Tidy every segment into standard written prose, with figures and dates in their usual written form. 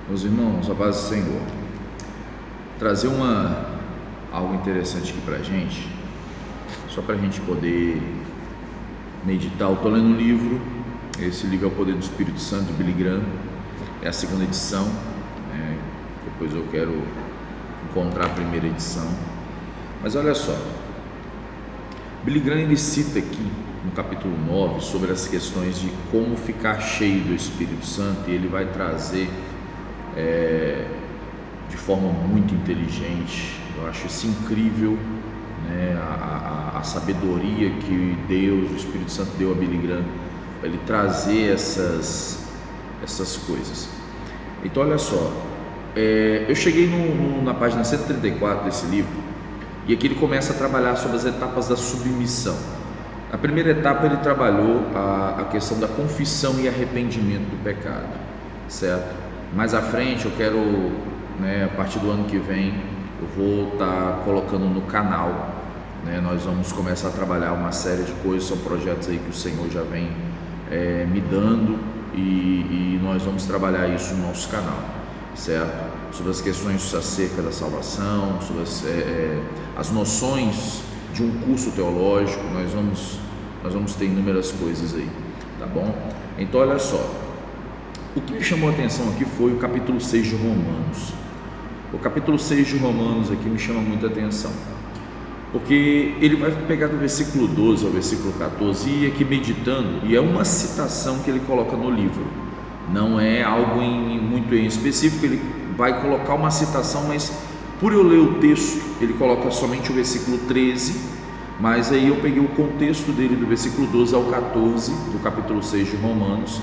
Meus irmãos, a paz do Senhor, trazer algo interessante aqui pra gente, só pra gente poder meditar. Eu tô lendo um livro, esse livro é O Poder do Espírito Santo, de Billy Graham, é a segunda edição, né? Depois eu quero encontrar a primeira edição, mas olha só, Billy Graham ele cita aqui no capítulo 9 sobre as questões de como ficar cheio do Espírito Santo, e ele vai trazer de forma muito inteligente. Eu acho isso incrível, né? A sabedoria que Deus, o Espírito Santo deu a Billy Graham para ele trazer essas coisas. Então olha só, eu cheguei na página 134 desse livro, e aqui ele começa a trabalhar sobre as etapas da submissão. A primeira etapa ele trabalhou a questão da confissão e arrependimento do pecado, certo? Mais à frente eu quero, a partir do ano que vem, eu vou estar colocando no canal, nós vamos começar a trabalhar uma série de coisas, são projetos aí que o Senhor já vem me dando, e nós vamos trabalhar isso no nosso canal, certo? Sobre as questões acerca da salvação, sobre as noções de um curso teológico, nós vamos ter inúmeras coisas aí, tá bom? Então olha só, o que me chamou a atenção aqui foi o capítulo 6 de Romanos. O capítulo 6 de Romanos aqui me chama muita atenção, porque ele vai pegar do versículo 12 ao versículo 14 e ir aqui meditando, e é uma citação que ele coloca no livro, não é algo muito em específico, ele vai colocar uma citação, mas por eu ler o texto, ele coloca somente o versículo 13, mas aí eu peguei o contexto dele do versículo 12 ao 14 do capítulo 6 de Romanos,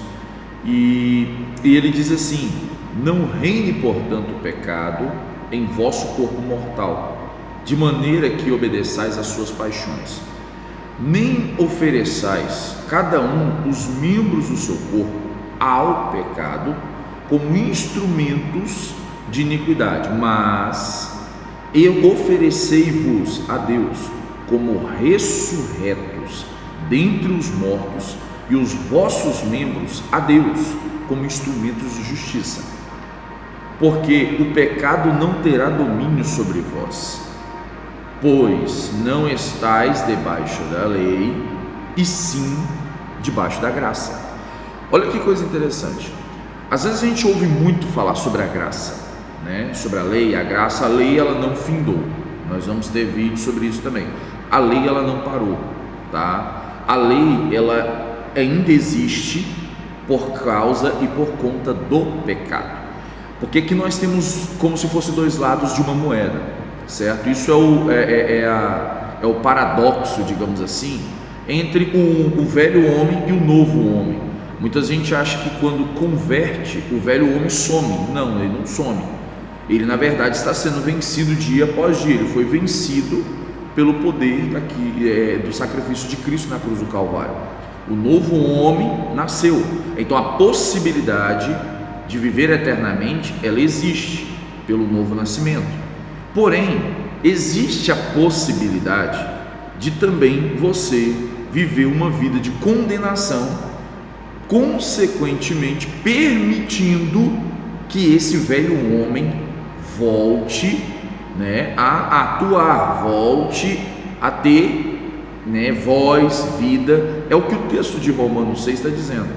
e ele diz assim: não reine, portanto, o pecado em vosso corpo mortal, de maneira que obedeçais às suas paixões, nem ofereçais cada um os membros do seu corpo ao pecado como instrumentos de iniquidade, mas oferecei-vos a Deus como ressurretos dentre os mortos, e os vossos membros a Deus como instrumentos de justiça, porque o pecado não terá domínio sobre vós, pois não estáis debaixo da lei, e sim debaixo da graça. Olha que coisa interessante, às vezes a gente ouve muito falar sobre a graça, sobre a lei, a graça. A lei ela não findou, nós vamos ter vídeo sobre isso também. A lei ela não parou, tá? A lei ela ainda existe por causa e por conta do pecado, porque aqui nós temos como se fosse dois lados de uma moeda, certo? Isso é o paradoxo, digamos assim, entre o velho homem e o novo homem. Muita gente acha que quando converte, o velho homem some. Não, ele não some, ele na verdade está sendo vencido dia após dia. Ele foi vencido pelo poder do sacrifício de Cristo na cruz do Calvário. O novo homem nasceu, então a possibilidade de viver eternamente, ela existe pelo novo nascimento. Porém, existe a possibilidade de também você viver uma vida de condenação, consequentemente permitindo que esse velho homem volte a atuar, volte a ter voz, vida. É o que o texto de Romanos 6 está dizendo,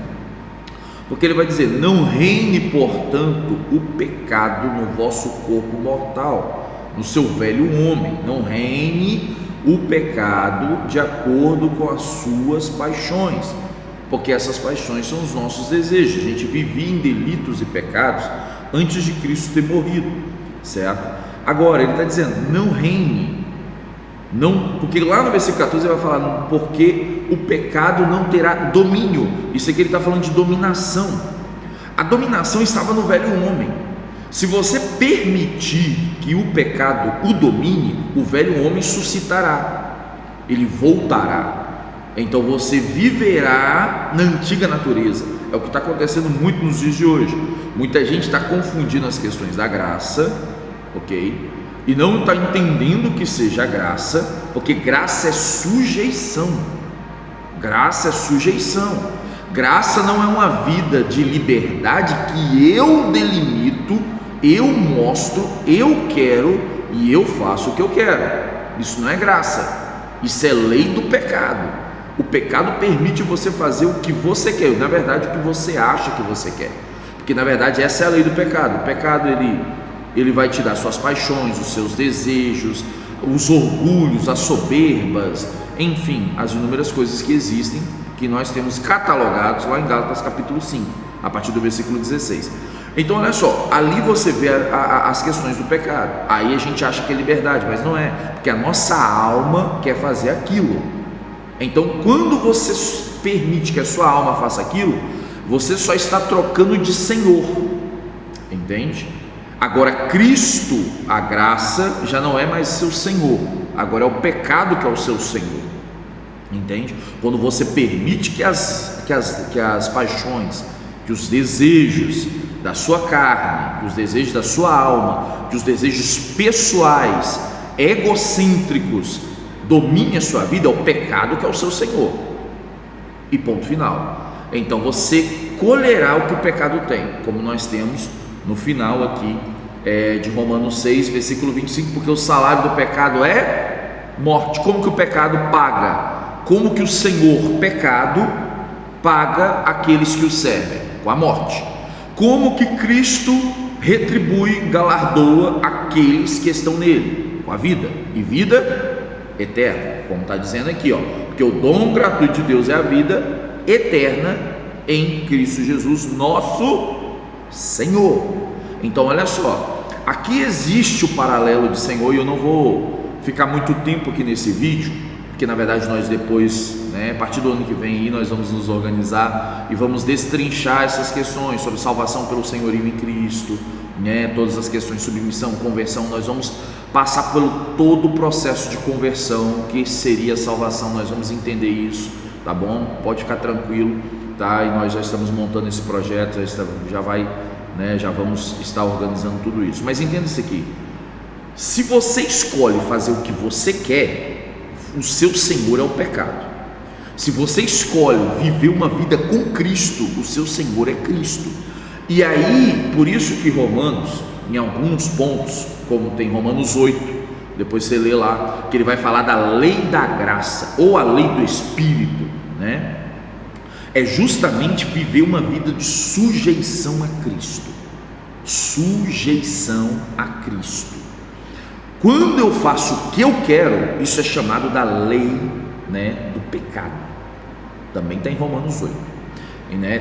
porque ele vai dizer: não reine, portanto, o pecado no vosso corpo mortal, no seu velho homem. Não reine o pecado de acordo com as suas paixões, porque essas paixões são os nossos desejos. A gente vivia em delitos e pecados antes de Cristo ter morrido, certo? Agora ele está dizendo: não reine, não, porque lá no versículo 14 ele vai falar: porque o pecado não terá domínio. Isso aqui ele está falando de dominação. A dominação estava no velho homem. Se você permitir que o pecado o domine, o velho homem suscitará, ele voltará. Então você viverá na antiga natureza. É o que está acontecendo muito nos dias de hoje. Muita gente está confundindo as questões da graça, ok? E não está entendendo que seja graça, porque graça é sujeição. Graça é sujeição. Graça não é uma vida de liberdade que eu delimito, eu mostro, eu quero e eu faço o que eu quero. Isso não é graça, isso é lei do pecado. O pecado permite você fazer o que você quer, na verdade o que você acha que você quer, porque na verdade essa é a lei do pecado. O pecado ele vai te dar suas paixões, os seus desejos, os orgulhos, as soberbas, enfim, as inúmeras coisas que existem, que nós temos catalogados lá em Gálatas capítulo 5, a partir do versículo 16. Então olha só, ali você vê as questões do pecado. Aí a gente acha que é liberdade, mas não é, porque a nossa alma quer fazer aquilo. Então quando você permite que a sua alma faça aquilo, você só está trocando de Senhor, entende? Agora Cristo, a graça, já não é mais seu Senhor, agora é o pecado que é o seu Senhor, entende? Quando você permite que as paixões, que os desejos da sua carne, que os desejos da sua alma, que os desejos pessoais, egocêntricos, dominem a sua vida, é o pecado que é o seu Senhor, e ponto final. Então você colherá o que o pecado tem, como nós temos no final aqui de Romanos 6, versículo 25, porque o salário do pecado é morte. Como que o pecado paga? Como que o Senhor pecado paga aqueles que o servem? Com a morte. Como que Cristo retribui, galardoa aqueles que estão nele? Com a vida, e vida eterna, como está dizendo aqui, porque o dom gratuito de Deus é a vida eterna em Cristo Jesus, nosso Senhor. Então olha só, aqui existe o paralelo de Senhor, e eu não vou ficar muito tempo aqui nesse vídeo, porque na verdade nós depois, a partir do ano que vem aí, nós vamos nos organizar e vamos destrinchar essas questões sobre salvação pelo senhorio em Cristo, todas as questões de submissão, conversão. Nós vamos passar por todo o processo de conversão, que seria a salvação. Nós vamos entender isso, tá bom? Pode ficar tranquilo, tá? E nós já estamos montando esse projeto, já vamos estar organizando tudo isso. Mas entenda isso aqui: se você escolhe fazer o que você quer, o seu Senhor é o pecado. Se você escolhe viver uma vida com Cristo, o seu Senhor é Cristo. E aí, por isso que Romanos, em alguns pontos, como tem Romanos 8, depois você lê lá, que ele vai falar da lei da graça, ou a lei do Espírito, é justamente viver uma vida de sujeição a Cristo. Sujeição a Cristo. Quando eu faço o que eu quero, isso é chamado da lei, do pecado. Também está em Romanos 8.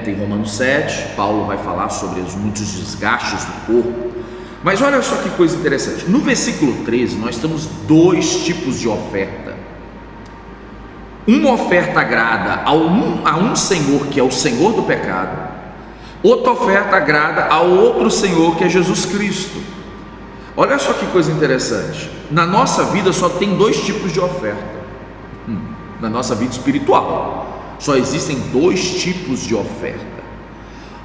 Tem Romanos 7, Paulo vai falar sobre os muitos desgastes do corpo. Mas olha só que coisa interessante, no versículo 13 nós temos dois tipos de oferta. Uma oferta agrada a um Senhor, que é o Senhor do pecado. Outra oferta agrada ao outro Senhor, que é Jesus Cristo. Olha só que coisa interessante, na nossa vida só tem dois tipos de oferta. Na nossa vida espiritual só existem dois tipos de oferta: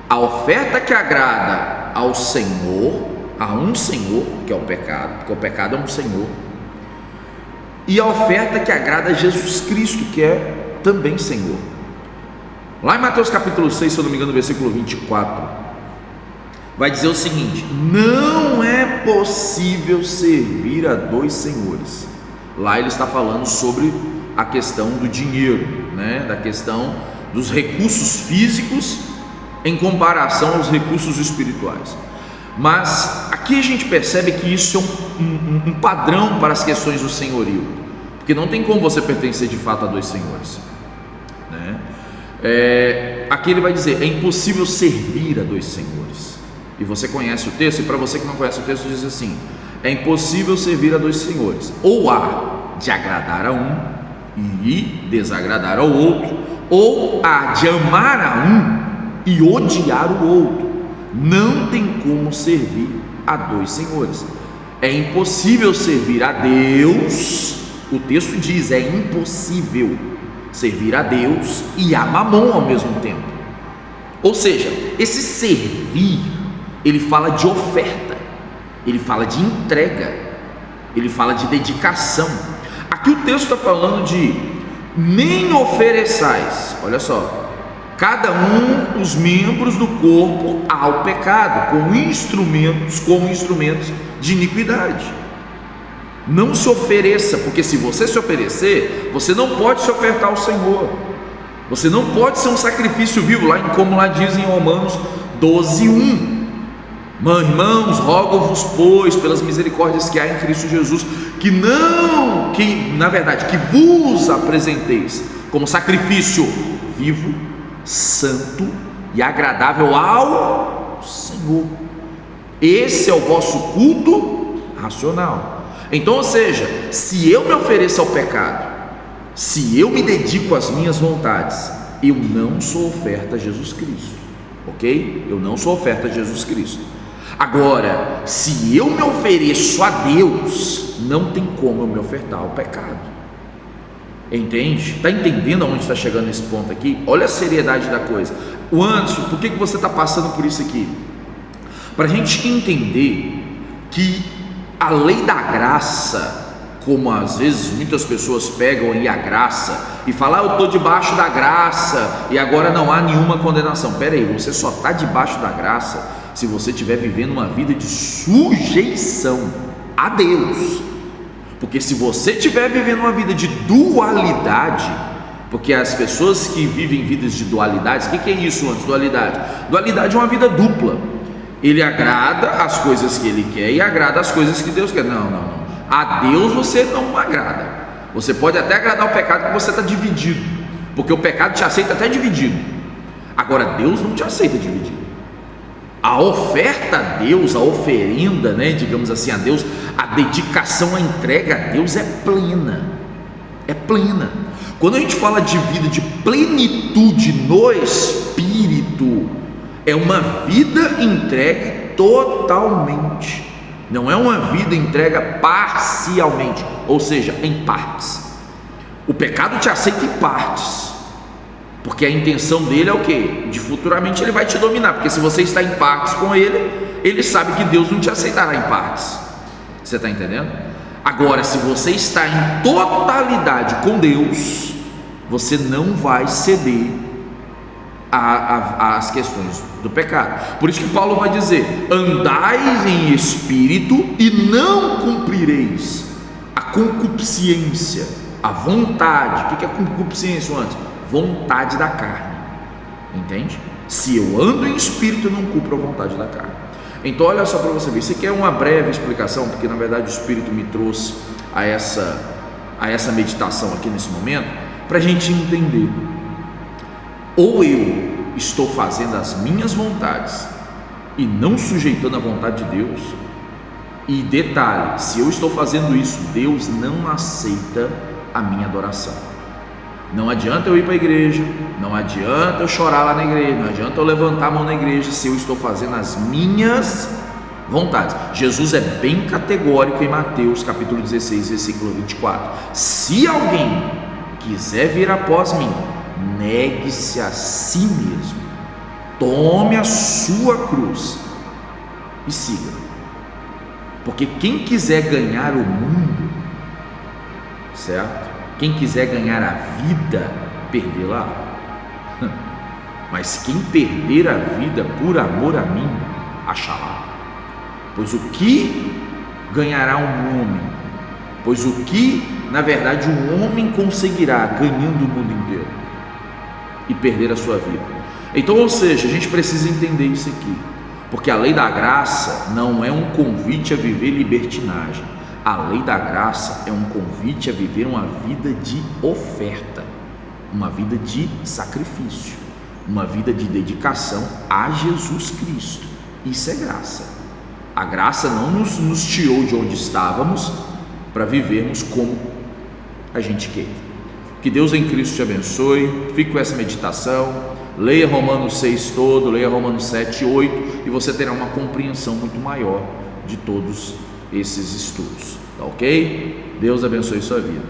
a oferta que agrada ao Senhor, a um Senhor, que é o pecado, porque o pecado é um Senhor, e a oferta que agrada a Jesus Cristo, que é também Senhor. Lá em Mateus capítulo 6, se eu não me engano, versículo 24, vai dizer o seguinte: não é possível servir a dois senhores. Lá ele está falando sobre a questão do dinheiro, da questão dos recursos físicos em comparação aos recursos espirituais. Mas aqui a gente percebe que isso é um padrão para as questões do senhorio, porque não tem como você pertencer de fato a dois senhores, aqui ele vai dizer: é impossível servir a dois senhores. E você conhece o texto, e para você que não conhece o texto, diz assim: é impossível servir a dois senhores, ou há de agradar a um e desagradar ao outro, ou há de amar a um e odiar o outro. Não tem como servir a dois senhores. É impossível servir a Deus, o texto diz, é impossível servir a Deus e a Mamon ao mesmo tempo. Ou seja, esse servir, ele fala de oferta, ele fala de entrega, ele fala de dedicação. Aqui o texto está falando de nem ofereçais, olha só, cada um os membros do corpo ao pecado, como instrumentos de iniquidade. Não se ofereça, porque se você se oferecer, você não pode se ofertar ao Senhor. Você não pode ser um sacrifício vivo, como lá diz em Romanos 12:1. Irmãos, rogo-vos, pois, pelas misericórdias que há em Cristo Jesus, que vos apresenteis como sacrifício vivo, santo e agradável ao Senhor. Esse é o vosso culto racional. Então, ou seja, se eu me ofereço ao pecado, se eu me dedico às minhas vontades, eu não sou oferta a Jesus Cristo, ok? Eu não sou oferta a Jesus Cristo. Agora, se eu me ofereço a Deus, não tem como eu me ofertar ao pecado. Entende? Está entendendo aonde está chegando esse ponto aqui? Olha a seriedade da coisa. O Anderson, por que você está passando por isso aqui? Para a gente entender que a lei da graça, como às vezes muitas pessoas pegam aí a graça e falam, eu estou debaixo da graça e agora não há nenhuma condenação. Pera aí, você só está debaixo da graça se você estiver vivendo uma vida de sujeição a Deus. Porque se você estiver vivendo uma vida de dualidade, porque as pessoas que vivem vidas de dualidades, o que é isso antes? Dualidade é uma vida dupla. Ele agrada as coisas que ele quer e agrada as coisas que Deus quer. Não. A Deus você não agrada. Você pode até agradar o pecado, porque você está dividido, porque o pecado te aceita até dividido. Agora Deus não te aceita dividido. A oferta a Deus, a oferenda, digamos assim, a Deus, a dedicação, a entrega a Deus é plena. Quando a gente fala de vida de plenitude no Espírito, é uma vida entregue totalmente, não é uma vida entregue parcialmente, ou seja, em partes. O pecado te aceita em partes, porque a intenção dele é o quê? De futuramente ele vai te dominar, porque se você está em partes com ele, ele sabe que Deus não te aceitará em partes. Você está entendendo? Agora, se você está em totalidade com Deus, você não vai ceder às questões do pecado. Por isso que Paulo vai dizer, andais em espírito e não cumprireis a concupiscência, a vontade. O que é concupiscência antes? Vontade da carne. Entende? Se eu ando em espírito, eu não cumpro a vontade da carne. Então olha só para você ver, isso aqui é uma breve explicação, porque na verdade o Espírito me trouxe a essa meditação aqui nesse momento, para a gente entender, ou eu estou fazendo as minhas vontades e não sujeitando a vontade de Deus, e detalhe, se eu estou fazendo isso, Deus não aceita a minha adoração. Não adianta eu ir para a igreja, não adianta eu chorar lá na igreja, não adianta eu levantar a mão na igreja, se eu estou fazendo as minhas vontades. Jesus é bem categórico em Mateus capítulo 16, versículo 24. Se alguém quiser vir após mim, negue-se a si mesmo, tome a sua cruz e siga. Porque quem quiser ganhar o mundo, certo? Quem quiser ganhar a vida, perdê-la. Mas quem perder a vida por amor a mim, achará. Pois o que ganhará um homem? Pois o que, na verdade, um homem conseguirá ganhando o mundo inteiro e perder a sua vida? Então, ou seja, a gente precisa entender isso aqui, porque a lei da graça não é um convite a viver libertinagem. A lei da graça é um convite a viver uma vida de oferta, uma vida de sacrifício, uma vida de dedicação a Jesus Cristo. Isso é graça. A graça não nos tirou de onde estávamos para vivermos como a gente quer. Que Deus em Cristo te abençoe. Fique com essa meditação. Leia Romanos 6 todo, leia Romanos 7 e 8 e você terá uma compreensão muito maior de todos esses estudos, tá ok? Deus abençoe sua vida.